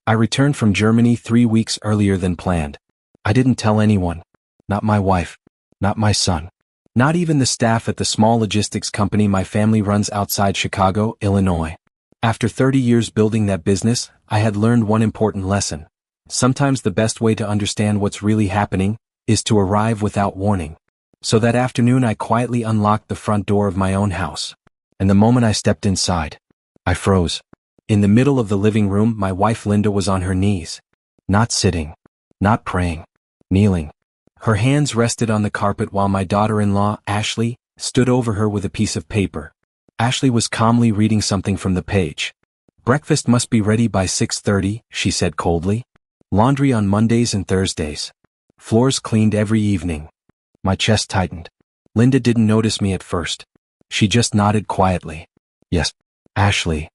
I returned from Germany 3 weeks earlier than planned. I didn't tell anyone. Not my wife. Not my son. Not even the staff at the small logistics company my family runs outside Chicago, Illinois. After 30 years building that business, I had learned one important lesson. Sometimes the best way to understand what's really happening is to arrive without warning. So that afternoon I quietly unlocked the front door of my own house. And the moment I stepped inside, I froze. In the middle of the living room, my wife Linda was on her knees. Not sitting. Not praying. Kneeling. Her hands rested on the carpet while my daughter-in-law, Ashley, stood over her with a piece of paper. Ashley was calmly reading something from the page. "Breakfast must be ready by 6:30, she said coldly. "Laundry on Mondays and Thursdays. Floors cleaned every evening." My chest tightened. Linda didn't notice me at first. She just nodded quietly. "Yes, Ashley."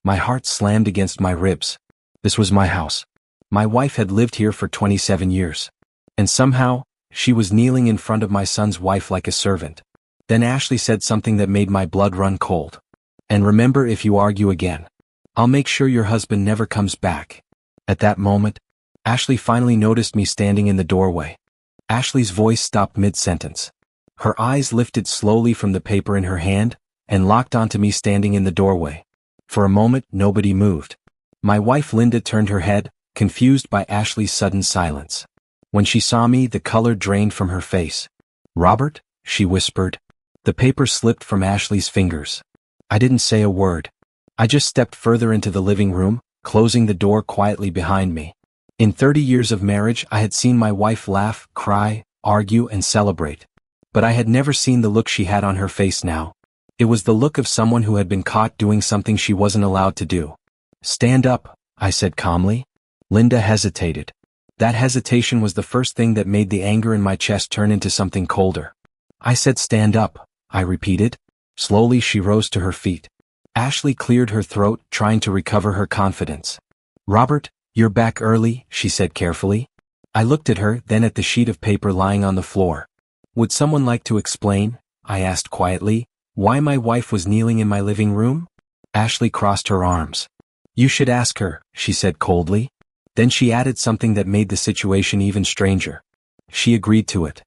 My heart slammed against my ribs. This was my house. My wife had lived here for 27 years. And somehow, she was kneeling in front of my son's wife like a servant. Then Ashley said something that made my blood run cold. "And remember, if you argue again, I'll make sure your husband never comes back." At that moment, Ashley finally noticed me standing in the doorway. Ashley's voice stopped mid-sentence. Her eyes lifted slowly from the paper in her hand and locked onto me standing in the doorway. For a moment, nobody moved. My wife Linda turned her head, confused by Ashley's sudden silence. When she saw me, the color drained from her face. "Robert?" she whispered. The paper slipped from Ashley's fingers. I didn't say a word. I just stepped further into the living room, closing the door quietly behind me. In 30 years of marriage, I had seen my wife laugh, cry, argue, and celebrate. But I had never seen the look she had on her face now. It was the look of someone who had been caught doing something she wasn't allowed to do. "Stand up," I said calmly. Linda hesitated. That hesitation was the first thing that made the anger in my chest turn into something colder. "I said stand up," I repeated. Slowly she rose to her feet. Ashley cleared her throat, trying to recover her confidence. "Robert, you're back early," she said carefully. I looked at her, then at the sheet of paper lying on the floor. "Would someone like to explain," I asked quietly, "why my wife was kneeling in my living room?" Ashley crossed her arms. "You should ask her," she said coldly. Then she added something that made the situation even stranger. "She agreed to it."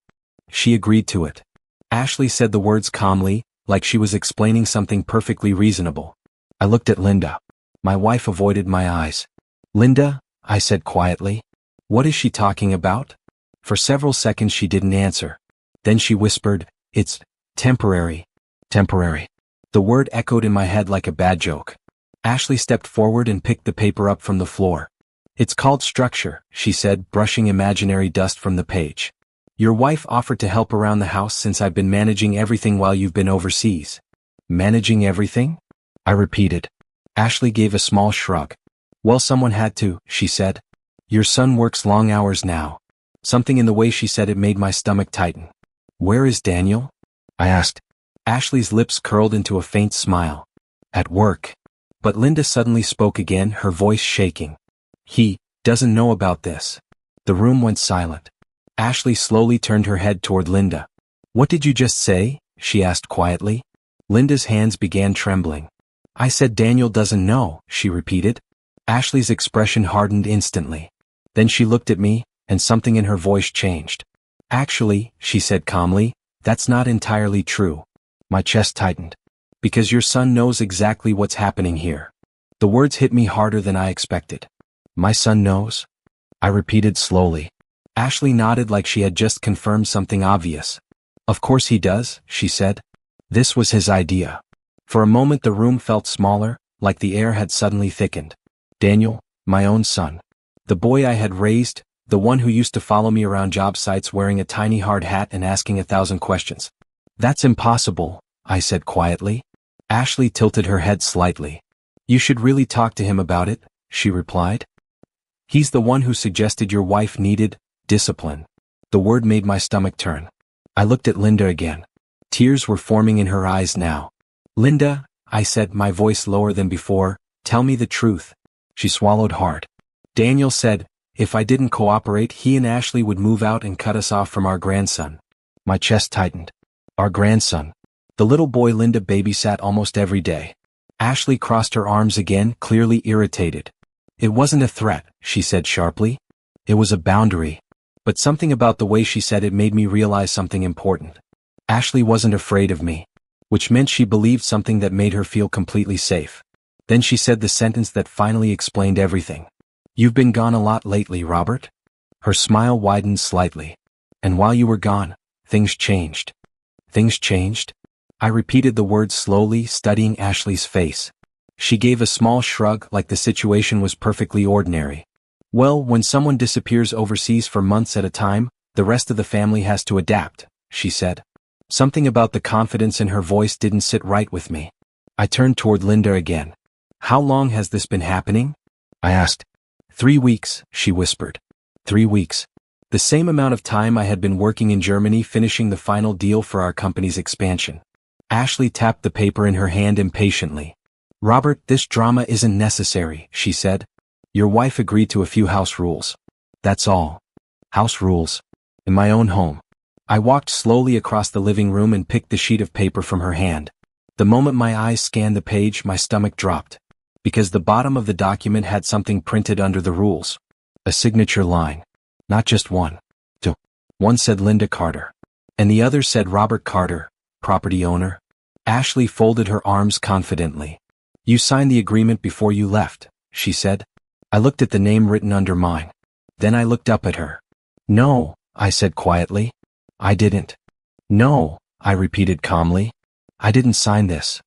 "She agreed to it." Ashley said the words calmly, like she was explaining something perfectly reasonable. I looked at Linda. My wife avoided my eyes. "Linda," I said quietly, "what is she talking about?" For several seconds she didn't answer. Then she whispered, "It's temporary." Temporary. The word echoed in my head like a bad joke. Ashley stepped forward and picked the paper up from the floor. "It's called structure," she said, brushing imaginary dust from the page. "Your wife offered to help around the house since I've been managing everything while you've been overseas." "Managing everything?" I repeated. Ashley gave a small shrug. "Well, someone had to," she said. "Your son works long hours now." Something in the way she said it made my stomach tighten. "Where is Daniel?" I asked. Ashley's lips curled into a faint smile. "At work." But Linda suddenly spoke again, her voice shaking. "He doesn't know about this." The room went silent. Ashley slowly turned her head toward Linda. "What did you just say?" she asked quietly. Linda's hands began trembling. "I said Daniel doesn't know," she repeated. Ashley's expression hardened instantly. Then she looked at me, and something in her voice changed. "Actually," she said calmly, "that's not entirely true." My chest tightened. "Because your son knows exactly what's happening here." The words hit me harder than I expected. "My son knows?" I repeated slowly. Ashley nodded like she had just confirmed something obvious. "Of course he does," she said. "This was his idea." For a moment the room felt smaller, like the air had suddenly thickened. Daniel, my own son. The boy I had raised, the one who used to follow me around job sites wearing a tiny hard hat and asking 1,000 questions. "That's impossible," I said quietly. Ashley tilted her head slightly. "You should really talk to him about it," she replied. "He's the one who suggested your wife needed discipline." The word made my stomach turn. I looked at Linda again. Tears were forming in her eyes now. "Linda," I said, my voice lower than before, "tell me the truth." She swallowed hard. "Daniel said, if I didn't cooperate, he and Ashley would move out and cut us off from our grandson." My chest tightened. Our grandson. The little boy Linda babysat almost every day. Ashley crossed her arms again, clearly irritated. It wasn't a threat, she said sharply. It was a boundary. But something about the way she said it made me realize something important. Ashley wasn't afraid of me, which meant she believed something that made her feel completely safe. Then she said the sentence that finally explained everything. You've been gone a lot lately, Robert? Her smile widened slightly. And while you were gone, things changed. Things changed? I repeated the words slowly, studying Ashley's face. She gave a small shrug like the situation was perfectly ordinary. Well, when someone disappears overseas for months at a time, the rest of the family has to adapt, she said. Something about the confidence in her voice didn't sit right with me. I turned toward Linda again. How long has this been happening? I asked. 3 weeks, she whispered. 3 weeks. The same amount of time I had been working in Germany finishing the final deal for our company's expansion. Ashley tapped the paper in her hand impatiently. Robert, this drama isn't necessary, she said. Your wife agreed to a few house rules. That's all. House rules. In my own home. I walked slowly across the living room and picked the sheet of paper from her hand. The moment my eyes scanned the page, my stomach dropped. Because the bottom of the document had something printed under the rules. A signature line. Not just one. Two. One said Linda Carter. And the other said Robert Carter, property owner. Ashley folded her arms confidently. You signed the agreement before you left, she said. I looked at the name written under mine. Then I looked up at her. No, I said quietly. I didn't. No, I repeated calmly. I didn't sign this.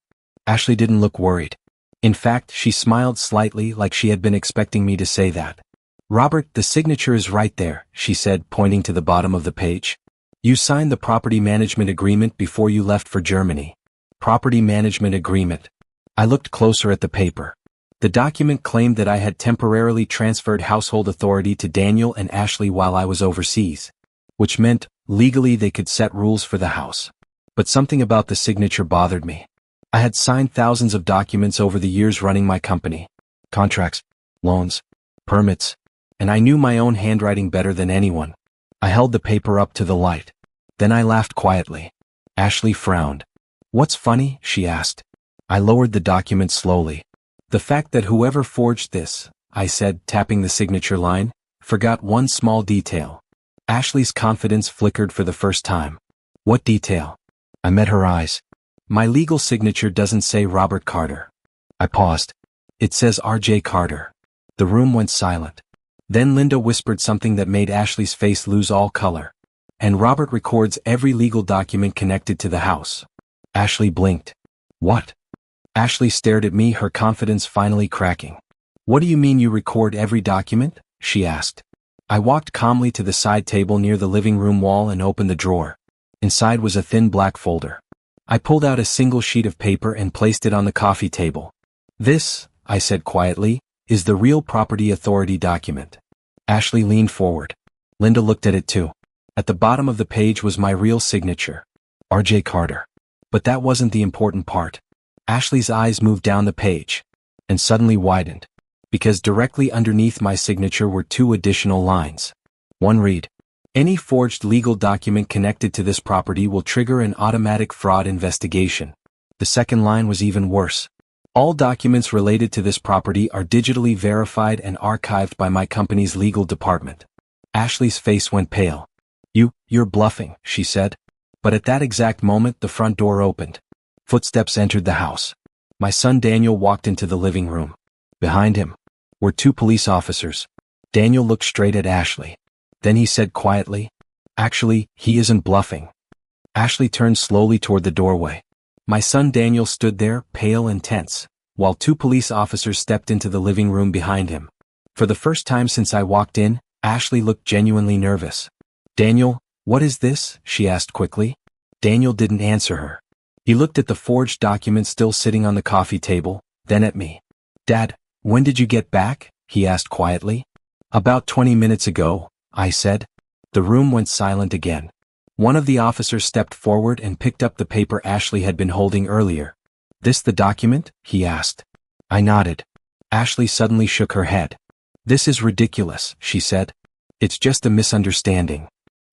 Ashley didn't look worried. In fact, she smiled slightly like she had been expecting me to say that. Robert, the signature is right there, she said, pointing to the bottom of the page. You signed the property management agreement before you left for Germany. Property management agreement. I looked closer at the paper. The document claimed that I had temporarily transferred household authority to Daniel and Ashley while I was overseas, which meant, legally they could set rules for the house. But something about the signature bothered me. I had signed thousands of documents over the years running my company. Contracts, loans, permits, and I knew my own handwriting better than anyone. I held the paper up to the light. Then I laughed quietly. Ashley frowned. What's funny? She asked. I lowered the document slowly. The fact that whoever forged this, I said, tapping the signature line, forgot one small detail. Ashley's confidence flickered for the first time. What detail? I met her eyes. My legal signature doesn't say Robert Carter. I paused. It says R.J. Carter. The room went silent. Then Linda whispered something that made Ashley's face lose all color. And Robert records every legal document connected to the house. Ashley blinked. What? Ashley stared at me, her confidence finally cracking. What do you mean you record every document? She asked. I walked calmly to the side table near the living room wall and opened the drawer. Inside was a thin black folder. I pulled out a single sheet of paper and placed it on the coffee table. This, I said quietly, is the real property authority document. Ashley leaned forward. Linda looked at it too. At the bottom of the page was my real signature. R.J. Carter. But that wasn't the important part. Ashley's eyes moved down the page. And suddenly widened. Because directly underneath my signature were 2 additional lines. One read, any forged legal document connected to this property will trigger an automatic fraud investigation. The second line was even worse. All documents related to this property are digitally verified and archived by my company's legal department. Ashley's face went pale. You're bluffing, she said. But at that exact moment the front door opened. Footsteps entered the house. My son Daniel walked into the living room. Behind him were 2 police officers. Daniel looked straight at Ashley. Then he said quietly, actually, he isn't bluffing. Ashley turned slowly toward the doorway. My son Daniel stood there, pale and tense, while 2 police officers stepped into the living room behind him. For the first time since I walked in, Ashley looked genuinely nervous. Daniel, what is this? She asked quickly. Daniel didn't answer her. He looked at the forged document still sitting on the coffee table, then at me. Dad, when did you get back? He asked quietly. About 20 minutes ago, I said. The room went silent again. One of the officers stepped forward and picked up the paper Ashley had been holding earlier. This the document? He asked. I nodded. Ashley suddenly shook her head. This is ridiculous, she said. It's just a misunderstanding.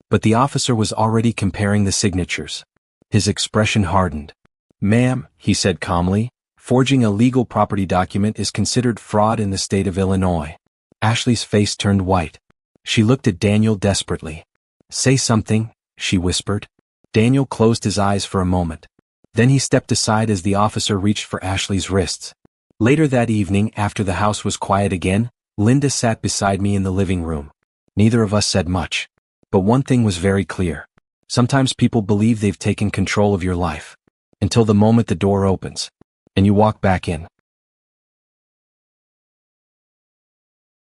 But the officer was already comparing the signatures. His expression hardened. Ma'am, he said calmly, Forging a legal property document is considered fraud in the state of Illinois. Ashley's face turned white. She looked at Daniel desperately. "Say something," she whispered. Daniel closed his eyes for a moment. Then he stepped aside as the officer reached for Ashley's wrists. Later that evening, after the house was quiet again, Linda sat beside me in the living room. Neither of us said much. But one thing was very clear. Sometimes people believe they've taken control of your life. Until the moment the door opens. And you walk back in.